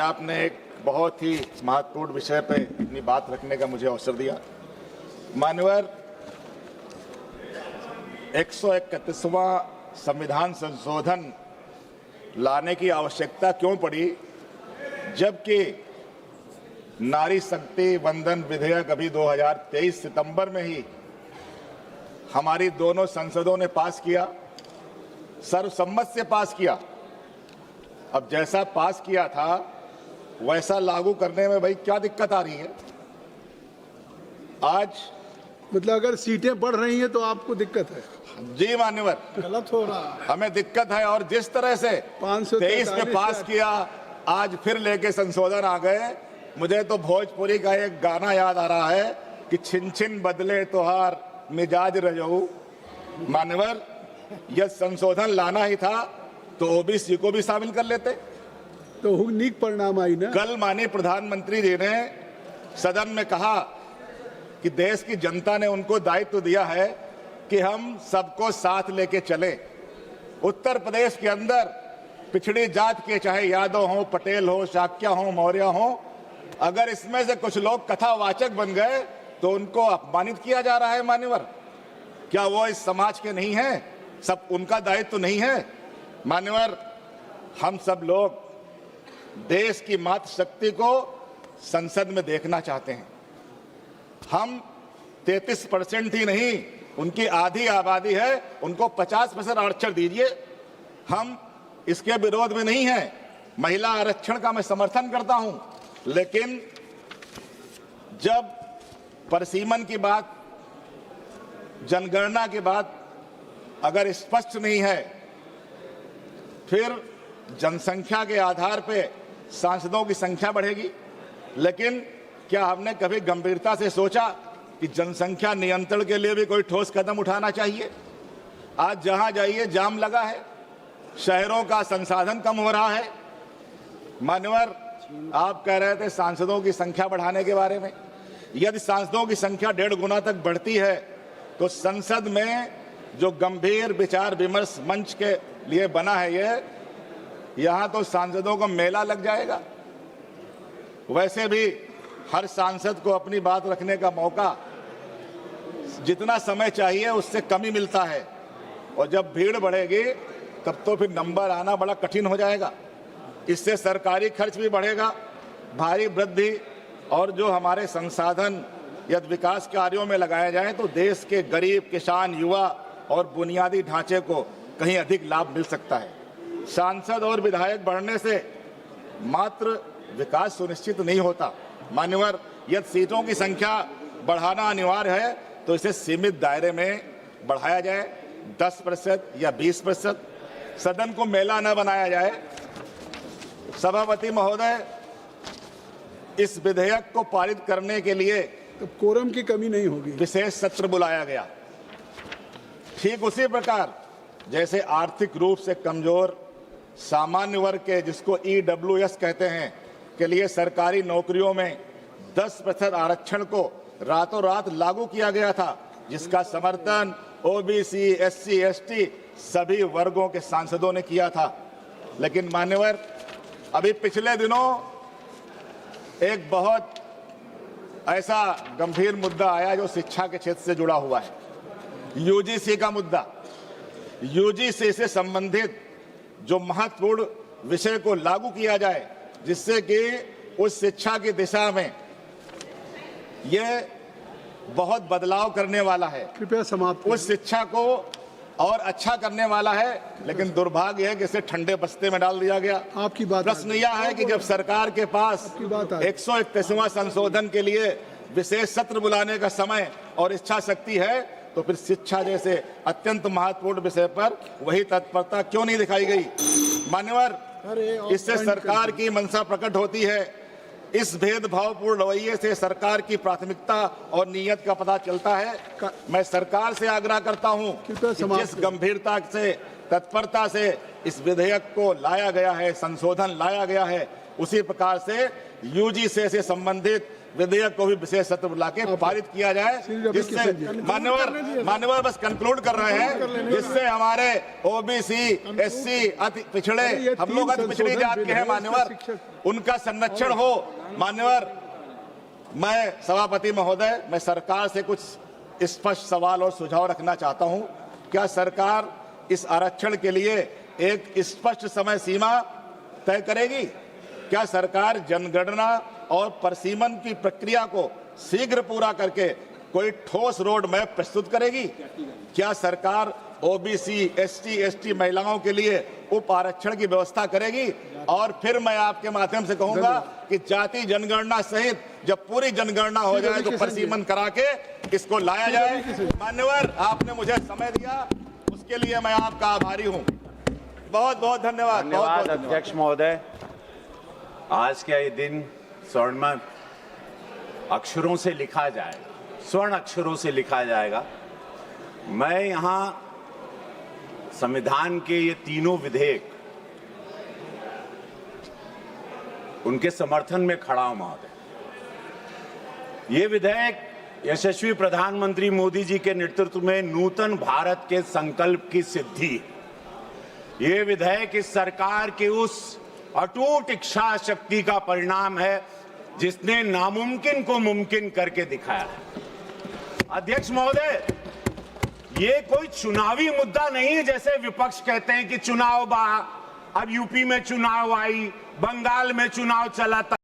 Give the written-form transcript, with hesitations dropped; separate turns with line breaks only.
आपने एक बहुत ही महत्वपूर्ण विषय पे अपनी बात रखने का मुझे अवसर दिया। मान्यवर, 131वां संविधान संशोधन लाने की आवश्यकता क्यों पड़ी, जबकि नारी शक्ति वंदन विधेयक अभी 2023 सितंबर में ही हमारी दोनों संसदों ने पास किया, सर्वसम्मत से पास किया। अब जैसा पास किया था वैसा लागू करने में भाई क्या दिक्कत आ रही है? आज
मतलब अगर सीटें बढ़ रही हैं तो आपको दिक्कत है?
जी मान्यवर,
गलत हो रहा है।
हमें दिक्कत है। और जिस तरह से 523 में पास किया, आज फिर लेके संशोधन आ गए। मुझे तो भोजपुरी का एक गाना याद आ रहा है कि छिन छिन बदले तोहार मिजाज रजऊ। मान्यवर, यह संशोधन लाना ही था तो ओबीसी को भी शामिल कर लेते,
तो नीक परिणाम आई ना।
कल माननीय प्रधानमंत्री जी ने सदन में कहा कि देश की जनता ने उनको दायित्व दिया है कि हम सबको साथ लेके चले। उत्तर प्रदेश के अंदर पिछड़ी जात के, चाहे यादव हो, पटेल हो, शाक्य हो, मौर्य हो, अगर इसमें से कुछ लोग कथावाचक बन गए तो उनको अपमानित किया जा रहा है। मान्यवर, क्या वो इस समाज के नहीं है? सब उनका दायित्व तो नहीं है? मान्यवर, हम सब लोग देश की मातृशक्ति को संसद में देखना चाहते हैं। हम 33% ही नहीं, उनकी आधी आबादी है, उनको 50% आरक्षण दीजिए। हम इसके विरोध में नहीं हैं। महिला आरक्षण का मैं समर्थन करता हूं, लेकिन जब परिसीमन की बात, जनगणना की बात अगर स्पष्ट नहीं है, फिर जनसंख्या के आधार पे सांसदों की संख्या बढ़ेगी। लेकिन क्या हमने कभी गंभीरता से सोचा कि जनसंख्या नियंत्रण के लिए भी कोई ठोस कदम उठाना चाहिए? आज जहां जाइए जाम लगा है, शहरों का संसाधन कम हो रहा है। मान्यवर, आप कह रहे थे सांसदों की संख्या बढ़ाने के बारे में। यदि सांसदों की संख्या 1.5 गुना तक बढ़ती है तो संसद में जो गंभीर विचार विमर्श मंच के लिए बना है, यहां तो सांसदों को मेला लग जाएगा। वैसे भी हर सांसद को अपनी बात रखने का मौका जितना समय चाहिए उससे कम ही मिलता है, और जब भीड़ बढ़ेगी तब तो फिर नंबर आना बड़ा कठिन हो जाएगा। इससे सरकारी खर्च भी बढ़ेगा, भारी वृद्धि, और जो हमारे संसाधन यदि विकास कार्यों में लगाए जाएं तो देश के गरीब, किसान, युवा और बुनियादी ढांचे को कहीं अधिक लाभ मिल सकता है। सांसद और विधायक बढ़ने से मात्र विकास सुनिश्चित नहीं होता। मान्यवर, यदि सीटों की संख्या बढ़ाना अनिवार्य है तो इसे सीमित दायरे में बढ़ाया जाए, 10% या 20%। सदन को मेला न बनाया जाए। सभापति महोदय, इस विधेयक को पारित करने के लिए
तो कोरम की कमी नहीं होगी।
विशेष सत्र बुलाया गया। ठीक उसी प्रकार जैसे आर्थिक रूप से कमजोर सामान्य वर्ग के, जिसको EWS कहते हैं, के लिए सरकारी नौकरियों में 10% आरक्षण को रातों रात लागू किया गया था, जिसका समर्थन ओबीसी, SC, ST सभी वर्गों के सांसदों ने किया था। लेकिन मान्यवर, अभी पिछले दिनों एक बहुत ऐसा गंभीर मुद्दा आया जो शिक्षा के क्षेत्र से जुड़ा हुआ है, UGC का मुद्दा। UGC से संबंधित जो महत्वपूर्ण विषय को लागू किया जाए, जिससे कि उस शिक्षा की दिशा में यह बहुत बदलाव करने वाला है।
कृपया समाप्त।
उस शिक्षा को और अच्छा करने वाला है, लेकिन दुर्भाग्य है कि इसे ठंडे बस्ते में डाल दिया गया।
आपकी बात।
प्रश्न यह है कि जब सरकार के पास 131वां संशोधन के लिए विशेष सत्र बुलाने का समय और इच्छा शक्ति है, तो फिर शिक्षा जैसे अत्यंत महत्वपूर्ण विषय पर वही तत्परता क्यों नहीं दिखाई गई? मान्यवर, इससे सरकार की मंशा प्रकट होती है। इस भेदभावपूर्ण रवैये से सरकार की प्राथमिकता और नीयत का पता चलता है। मैं सरकार से आग्रह करता हूं कि जिस गंभीरता से, तत्परता से इस विधेयक को लाया गया है, संशोधन लाया गया है, उसी प्रकार से यूजीसी से संबंधित विधेयक को भी विशेष सत्र बुला के पारित किया जाए, जिससे मान्यवर बस कंक्लूड कर रहे हैं, जिससे हमारे ओबीसी, एससी, अति पिछड़े, हम लोग अति पिछड़ी जात के हैं मान्यवर, उनका संरक्षण हो। मान्यवर, मैं सभापति महोदय, मैं सरकार से कुछ स्पष्ट सवाल और सुझाव रखना चाहता हूं। क्या सरकार इस आरक्षण के लिए एक स्पष्ट समय सीमा तय करेगी? क्या सरकार जनगणना और परिसीमन की प्रक्रिया को शीघ्र पूरा करके कोई ठोस रोड मैप प्रस्तुत करेगी? क्या सरकार ओबीसी, एसटी, एसटी महिलाओं के लिए उप आरक्षण की व्यवस्था करेगी? और फिर मैं आपके माध्यम से कहूंगा कि जाति जनगणना सहित जब पूरी जनगणना हो जाए तो परिसीमन करा के इसको लाया जाए। मान्यवर, आपने मुझे समय दिया, उसके लिए मैं आपका आभारी हूं। बहुत बहुत धन्यवाद।
धन्यवाद अध्यक्ष महोदय। आज का ये दिन स्वर्ण अक्षरों से लिखा जाएगा, स्वर्ण अक्षरों से लिखा जाएगा। मैं यहाँ संविधान के ये तीनों विधेयक उनके समर्थन में खड़ा हूं महोदय। ये विधेयक यशस्वी प्रधानमंत्री मोदी जी के नेतृत्व में नूतन भारत के संकल्प की सिद्धि है। ये विधेयक इस सरकार के उस अटूट इच्छा शक्ति का परिणाम है जिसने नामुमकिन को मुमकिन करके दिखाया है। अध्यक्ष महोदय, ये कोई चुनावी मुद्दा नहीं है जैसे विपक्ष कहते हैं कि चुनाव अब यूपी में चुनाव आई, बंगाल में चुनाव चला था।